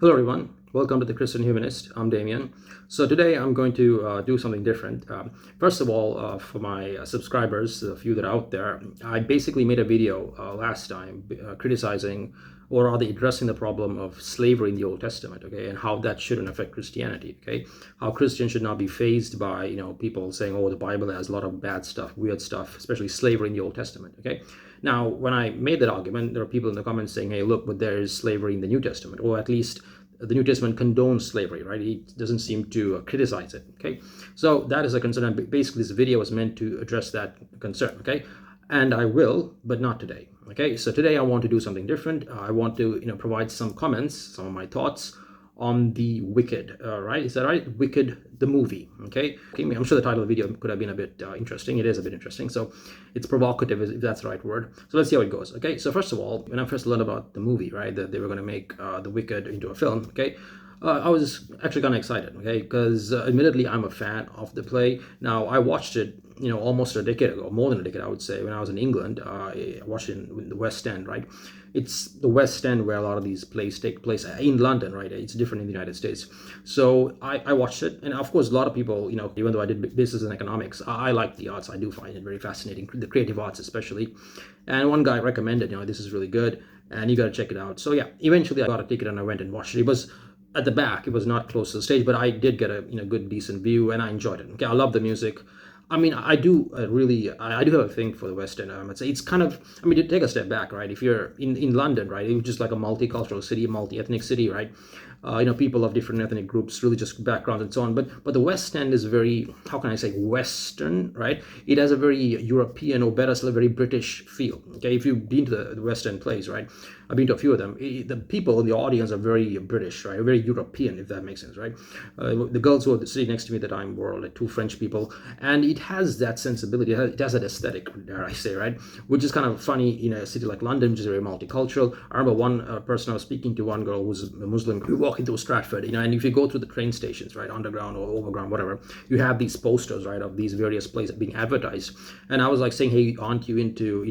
Hello, everyone. Welcome to the Christian Humanist. I'm Damien. So today I'm going to do something different. First of all, for my subscribers, the few that are out there, I basically made a video last time criticizing or rather addressing the problem of slavery in the Old Testament, okay, and how that shouldn't affect Christianity, okay, how Christians should not be fazed by people saying, oh, the Bible has a lot of bad stuff, weird stuff, especially slavery in the Old Testament, okay. Now, when I made that argument, there are people in the comments saying, hey, look, but there is slavery in the New Testament, or at least the New Testament condones slavery, right? It doesn't seem to criticize it, okay? So that is a concern. And basically, this video is meant to address that concern, okay? And I will, but not today, okay? So today I want to do something different. I want to, provide some comments, some of my thoughts on the Wicked, right? Is that right? Wicked, the movie, okay? I'm sure the title of the video could have been a bit interesting. It is a bit interesting. So it's provocative, if that's the right word. So let's see how it goes, okay? So first of all, when I first learned about the movie, right, that they were going to make the Wicked into a film, okay? I was actually kind of excited, okay, because admittedly I'm a fan of the play. Now I watched it, almost a decade ago, more than a decade, I would say, when I was in England. I watched it in the West End, right? It's the West End where a lot of these plays take place in London, right? It's different in the United States. So I watched it, and of course, a lot of people, even though I did business and economics, I like the arts. I do find it very fascinating, the creative arts especially. And one guy recommended, this is really good, and you got to check it out. So yeah, eventually I got a ticket and I went and watched it. It was at the back, it was not close to the stage, but I did get a good decent view, and I enjoyed it. Okay, I love the music. I mean, I do I do have a thing for the West End. I'd say it's kind of, to take a step back, right? If you're in London, right, it was just like a multicultural city, multi-ethnic city, right? People of different ethnic groups, religious backgrounds, and so on. But the West End is very, how can I say, Western, right? It has a very European, or better still, a very British feel. Okay, if you've been to the West End plays, right? I've been to a few of them. The people in the audience are very British, right? Very European, if that makes sense, right? The girls who are sitting next to me that I'm were like two French people, and it has that sensibility. It has that aesthetic, dare I say, right? Which is kind of funny in a city like London, which is very multicultural. I remember one person I was speaking to, one girl who was a Muslim. We walk into Stratford, and if you go through the train stations, right, underground or overground, whatever, you have these posters, right, of these various places being advertised. And I was like saying, hey, aren't you into,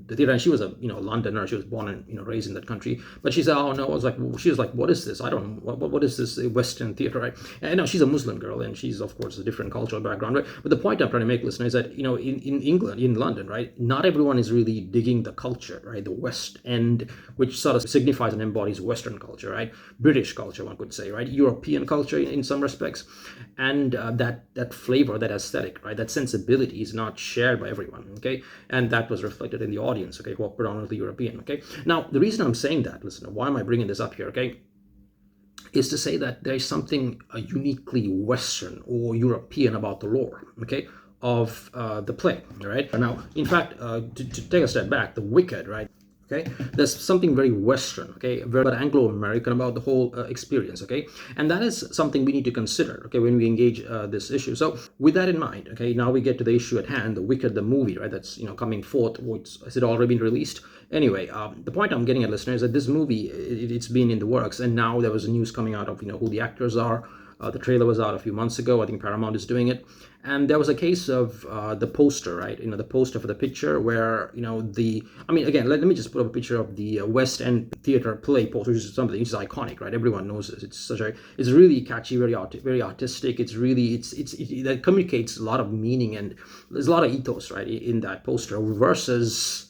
the theater? And she was a, Londoner. She was born and raised in that country. But she said, oh no. She was like, what is this? I don't know. What is this Western theater, right? And no, she's a Muslim girl, and she's of course a different cultural background, right? But the point I'm trying to make, listeners, is that in England, in London, right, not everyone is really digging the culture, right? The West End, which sort of signifies and embodies Western culture, right? British culture, one could say, right? European culture in some respects, and that flavor, that aesthetic, right? That sensibility is not shared by everyone, okay? And that was reflected in the audience, okay, who are predominantly European, okay? Now, the reason I'm saying that, listen, why am I bringing this up here, okay, is to say that there's something uniquely Western or European about the lore, okay, of the play, all right? Now, in fact, to take a step back, the Wicked, right? Okay, there's something very Western, okay, very Anglo-American about the whole experience, okay, and that is something we need to consider, okay, when we engage this issue. So with that in mind, okay, now we get to the issue at hand, the Wicked, the movie, right, that's coming forth. Has it already been released? Anyway, the point I'm getting at, listeners, is that this movie, it's been in the works, and now there was news coming out of who the actors are. The trailer was out a few months ago. I think Paramount is doing it. And there was a case of the poster, right? The poster for the picture where, again, let me just put up a picture of the West End Theatre play poster, which is something which is iconic, right? Everyone knows this. It's really catchy, very artistic. That communicates a lot of meaning, and there's a lot of ethos, right, in that poster versus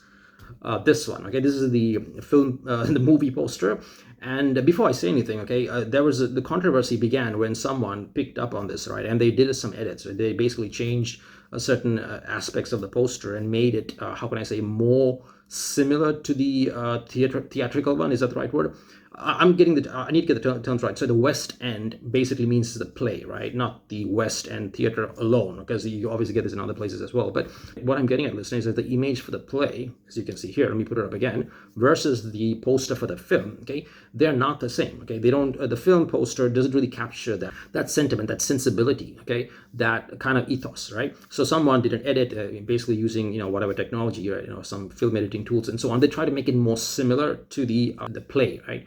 this one, okay. This is the film, the movie poster. And before I say anything, okay, the controversy began when someone picked up on this, right, and they did some edits. They basically changed certain aspects of the poster and made it, how can I say, more similar to the theatrical one. Is that the right word? I need to get the terms right. So the West End basically means the play, right? Not the West End theater alone, because you obviously get this in other places as well. But what I'm getting at, listeners, is the image for the play, as you can see here, let me put it up again, versus the poster for the film, okay? They're not the same, okay? They don't, the film poster doesn't really capture that sentiment, that sensibility, okay? That kind of ethos, right? So someone did an edit, basically using, whatever technology, some film editing tools and so on. They try to make it more similar to the play, right?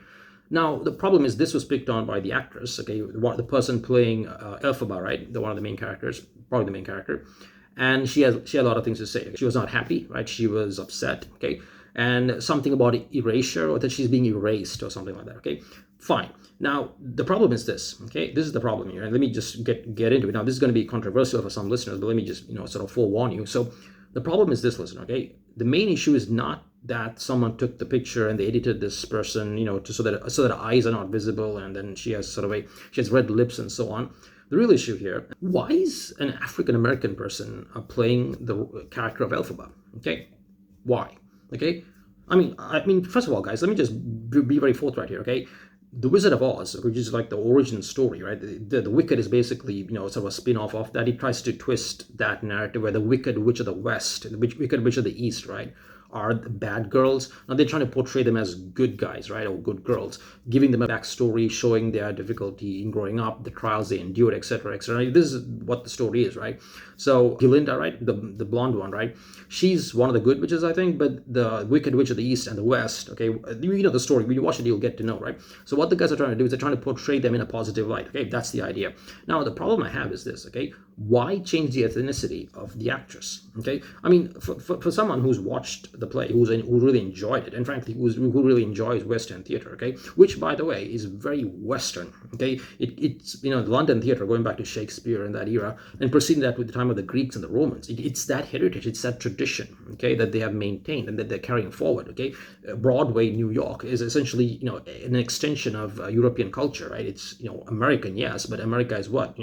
Now, the problem is this was picked on by the actress, okay, the person playing Elphaba, right, one of the main characters, probably the main character, and she had a lot of things to say. She was not happy, right, she was upset, okay, and something about erasure, or that she's being erased or something like that. Okay, fine. Now the problem is this. Okay, this is the problem here, and let me just get into it. Now this is going to be controversial for some listeners, but let me just sort of forewarn you. So the problem is this, listener. Okay, the main issue is not that someone took the picture and they edited this person, so that her eyes are not visible, and then she has she has red lips and so on. The real issue here: why is an African American person playing the character of Elphaba? Okay, why? Okay, I mean, first of all, guys, let me just be very forthright here. Okay, the Wizard of Oz, which is like the origin story, right? The Wicked is basically, sort of a spin-off of that. He tries to twist that narrative where the Wicked Witch of the West, the Wicked Witch of the East, right, are the bad girls. Now they're trying to portray them as good guys, right, or good girls, giving them a backstory, showing their difficulty in growing up, the trials they endured, etc., etc. This is what the story is, right? So Glinda, right, the blonde one, right, she's one of the good witches, I think, but the Wicked Witch of the East and the West, okay, you know the story. When you watch it, you'll get to know, right? So what the guys are trying to do is they're trying to portray them in a positive light. Okay, that's the idea. Now the problem I have is this. Okay, why change the ethnicity of the actress? Okay, I mean, for someone who's watched the play, who really enjoyed it, and frankly who really enjoys Western theater, okay, which by the way is very Western. Okay, it's the London theater going back to Shakespeare and that era, and preceding that with the time of the Greeks and the Romans. It's that heritage, it's that tradition, okay, that they have maintained and that they're carrying forward. Okay, Broadway, New York, is essentially an extension of European culture, right? It's American, yes, but America is what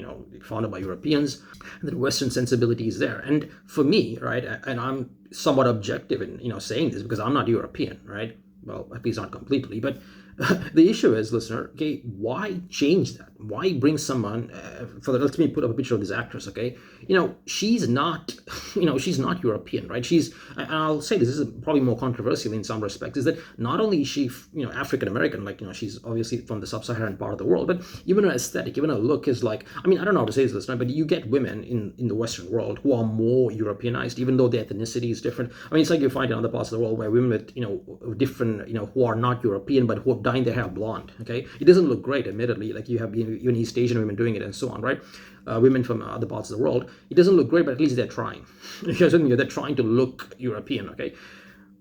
founded by Europeans, and the Western sensibility is there. And for me, right, and I'm somewhat objective in saying this because I'm not European, right? Well, at least not completely, but the issue is, listener, okay, why change that? Why bring someone let me put up a picture of this actress, okay? She's not, she's not European, right? And I'll say this is probably more controversial in some respects, is that not only is she, African American, like, she's obviously from the sub-Saharan part of the world, but even her aesthetic, even her look is like, I mean, I don't know how to say this, listener, but you get women in the Western world who are more Europeanized, even though their ethnicity is different. I mean, it's like you find in other parts of the world where women with, different, who are not European, but who have dyed their hair blonde, okay? It doesn't look great, admittedly, like you have even East Asian women doing it and so on, right? Women from other parts of the world, it doesn't look great, but at least they're trying. They're trying to look European, okay?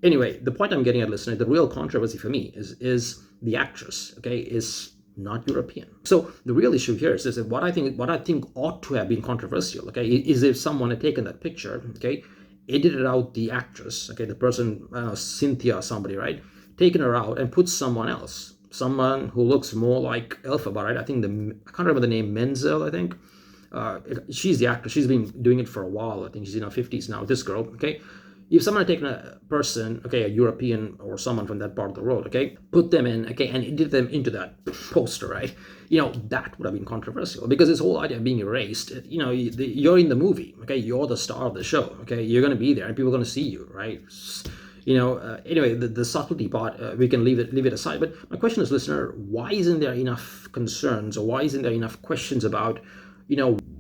Anyway, the point I'm getting at, listener, the real controversy for me is the actress, okay, is not European. So the real issue here is that what I think ought to have been controversial, okay, is if someone had taken that picture, okay, edited out the actress, okay, the person, Cynthia or somebody, right, taken her out and put someone else, someone who looks more like Elphaba, right? I think I can't remember the name, Menzel, I think. She's the actress. She's been doing it for a while. I think she's in her 50s now, this girl, okay? If someone had taken a person, okay, a European or someone from that part of the world, okay, put them in, okay, and edit them into that poster, right? That would have been controversial because this whole idea of being erased, you're in the movie, okay? You're the star of the show, okay? You're going to be there and people are going to see you, right? Anyway, the subtlety part, we can leave it aside. But my question is, listener, why isn't there enough concerns, or why isn't there enough questions about,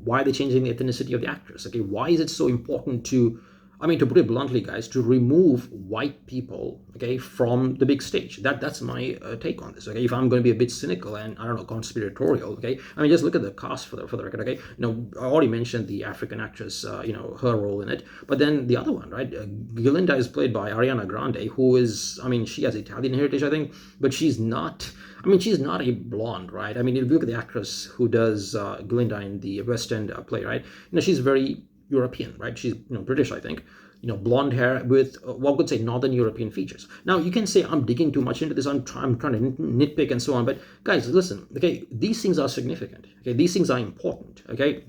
why they're changing the ethnicity of the actress? Okay, why is it so important to put it bluntly, guys, to remove white people, okay, from the big stage? That's my take on this. Okay, if I'm going to be a bit cynical and I don't know, conspiratorial, okay, I mean, just look at the cast for the record. Okay, I already mentioned the African actress, her role in it, but then the other one, right, Glinda is played by Ariana Grande, who is, she has Italian heritage, I think, but she's not. She's not a blonde, right? If you look at the actress who does Glinda in the West End play, right, she's very European, right? She's British, I think. Blonde hair with one could say Northern European features. Now you can say I'm digging too much into this. I'm trying to nitpick and so on. But guys, listen. Okay, these things are significant. Okay, these things are important. Okay.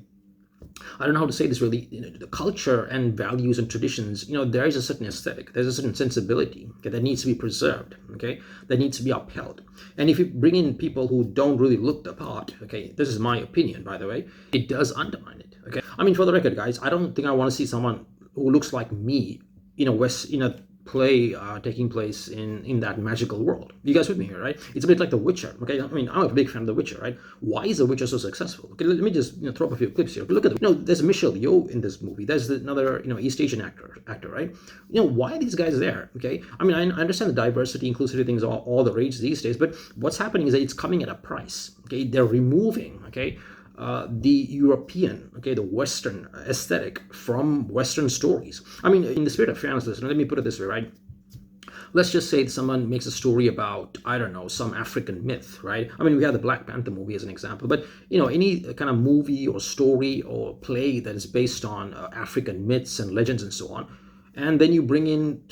I don't know how to say this really. The culture and values and traditions, there is a certain aesthetic, there's a certain sensibility, okay, that needs to be preserved, okay, that needs to be upheld. And if you bring in people who don't really look the part, okay, this is my opinion, by the way, it does undermine it, okay. For the record, guys, I don't think I want to see someone who looks like me in a play taking place in that magical world. You guys with me here, right? It's a bit like The Witcher, okay? I'm a big fan of The Witcher, right? Why is The Witcher so successful? Okay, let me just throw up a few clips here. Look at there's Michelle Yeoh in this movie. There's another East Asian actor, right? Why are these guys there? Okay, I understand the diversity, inclusivity things are all the rage these days, but what's happening is that it's coming at a price. Okay, they're removing, okay, the European, okay, the Western aesthetic from Western stories. In the spirit of fairness, listen, let me put it this way, right? let's just say someone makes a story about, I don't know, some African myth, right? I mean, we have the Black Panther movie as an example, but any kind of movie or story or play that is based on African myths and legends and so on, and then you bring in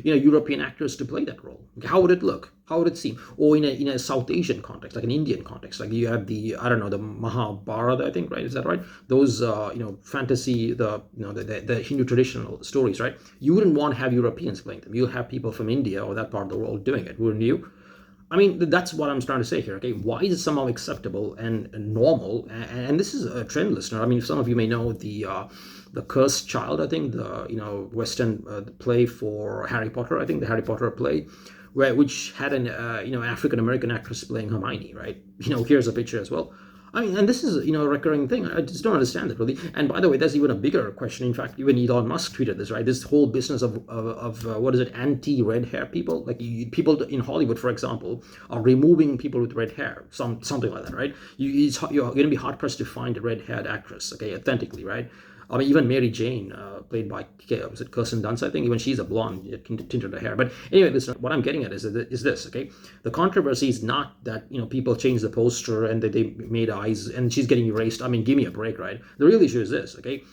European actors to play that role. How would it look? How would it seem? Or in a South Asian context, like an Indian context, like you have the, I don't know, the Mahabharata, I think, right? Is that right? Those fantasy, the Hindu traditional stories, right? You wouldn't want to have Europeans playing them. You'll have people from India or that part of the world doing it, wouldn't you? I mean, that's what I'm trying to say here. Okay, why is it somehow acceptable and normal? And this is a trend, listener. I mean, some of you may know the Cursed Child. I think the Western play for Harry Potter. I think the Harry Potter play, which had an African American actress playing Hermione. Right. Here's a picture as well. I mean, and this is a recurring thing. I just don't understand it really. And by the way, there's even a bigger question. In fact, even Elon Musk tweeted this, right? This whole business of what is it, anti-red hair people? Like people in Hollywood, for example, are removing people with red hair, something like that, right? You're going to be hard pressed to find a red-haired actress, okay, authentically, right? I mean, even Mary Jane, played by, was it Kirsten Dunst, I think? Even she's a blonde, tinted her hair. But anyway, listen, what I'm getting at is this, okay? The controversy is not that, people changed the poster and that they made eyes and she's getting erased. I mean, give me a break, right? The real issue is this, okay?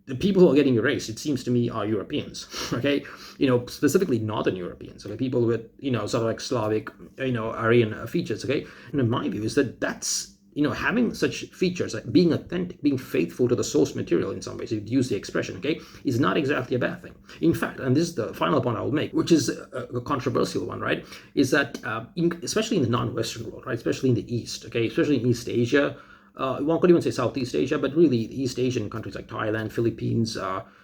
The people who are getting erased, it seems to me, are Europeans, okay? Specifically Northern Europeans, okay? People with, sort of like Slavic, Aryan features, okay? And in my view is that's, having such features, like being authentic, being faithful to the source material in some ways, if you use the expression, okay, is not exactly a bad thing. In fact, and this is the final point I will make, which is a controversial one, right, is that especially in the non-Western world, right, especially in the East, okay, especially in East Asia, one could even say Southeast Asia, but really East Asian countries like Thailand, Philippines,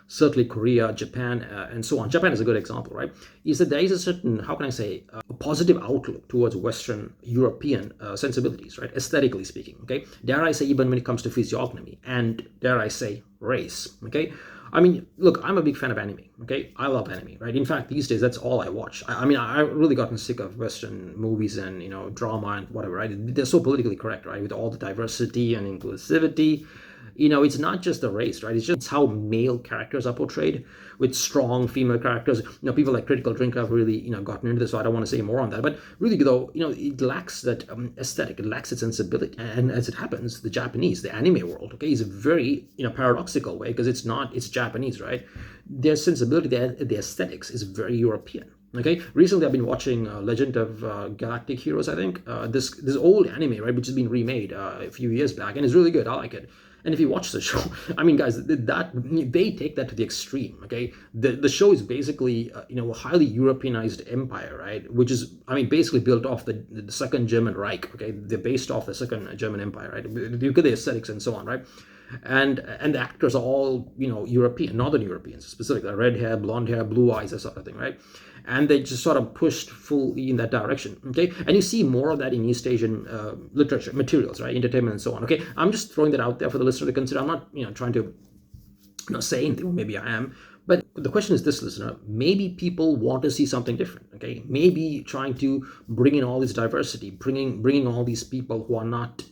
certainly Korea, Japan, and so on. Japan is a good example, right? Is that there is a certain, how can I say, a positive outlook towards Western European sensibilities, right? Aesthetically speaking, okay? Dare I say, even when it comes to physiognomy, and dare I say, race, okay? I mean, look, I'm a big fan of anime, okay? I love anime, right? In fact, these days, that's all I watch. I mean, I've really gotten sick of Western movies and, drama and whatever, right? They're so politically correct, right? With all the diversity and inclusivity. It's not just the race, right? It's just how male characters are portrayed with strong female characters. People like Critical Drinker have really, gotten into this, so I don't want to say more on that. But really, though, it lacks that aesthetic, it lacks its sensibility. And as it happens, the Japanese, the anime world, okay, is a very, paradoxical way, because it's Japanese, right? Their sensibility, their aesthetics is very European. Okay, recently I've been watching Legend of Galactic Heroes, I think. This old anime, right, which has been remade a few years back, and it's really good. I like it. And if you watch the show, I mean, guys, that they take that to the extreme. Okay, the show is basically a highly Europeanized empire, right? Which is, I mean, basically built off the Second German Reich. Okay, they're based off the Second German Empire, right? You get the aesthetics and so on, right? And the actors are all European, Northern Europeans specifically, red hair, blonde hair, blue eyes, that sort of thing, right? And they just sort of pushed fully in that direction, okay? And you see more of that in East Asian literature, materials, right? Entertainment and so on, okay? I'm just throwing that out there for the listener to consider. I'm not, trying to say anything, or maybe I am. But the question is this, listener, maybe people want to see something different, okay? Maybe trying to bring in all this diversity, bringing all these people who are not,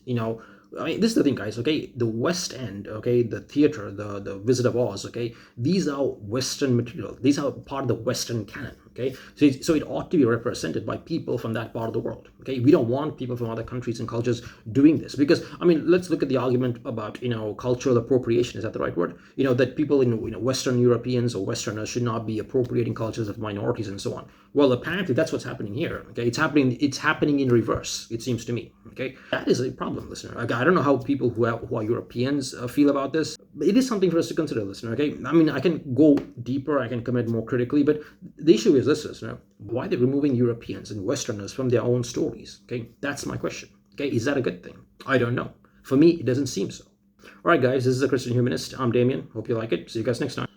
I mean, this is the thing, guys, okay? The West End, okay, the theater, the Wizard of Oz, okay? These are Western material. These are part of the Western canon, okay? So it ought to be represented by people from that part of the world, okay? We don't want people from other countries and cultures doing this, because, I mean, let's look at the argument about, cultural appropriation. Is that the right word? That people in, Western Europeans or Westerners should not be appropriating cultures of minorities and so on. Well, apparently that's what's happening here, okay? It's happening in reverse, it seems to me, okay? That is a problem, listener. I don't know how people who are Europeans feel about this, but it is something for us to consider, listener, okay? I mean, I can go deeper, I can comment more critically, but the issue is this, listener. Why are they removing Europeans and Westerners from their own stories, okay? That's my question, okay? Is that a good thing? I don't know. For me, it doesn't seem so. All right, guys, this is The Christian Humanist. I'm Damien. Hope you like it. See you guys next time.